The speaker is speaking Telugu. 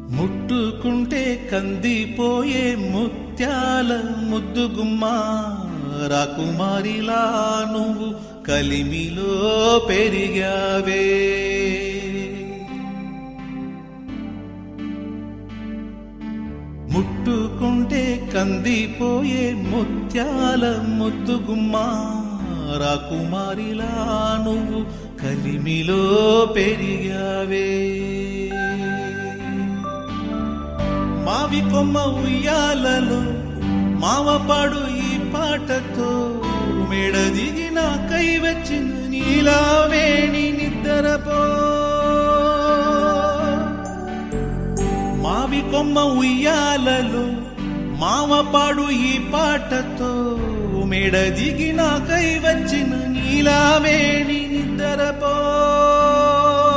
ముట్టుకుంటే కందిపోయే ముత్యాల ముద్దుగుమ్మా రాకుమారిలా నువ్వు కలిమిలో పెరిగావే. ముట్టుకుంటే కందిపోయే ముత్యాల ముద్దుగుమ్మా రాకుమారిలా నువ్వు కలిమిలో పెరిగావే. మావి కొమ్మ ఉయ్యాలలో మావపాడు ఈ పాటతో మెడ దిగిన కై వచ్చిన నీలావేణి నిద్రపో. మావి కొమ్మ ఉయ్యాలలో మావపాడు ఈ పాటతో మెడ దిగిన కై వచ్చిన నీలావేణి నిద్రపో.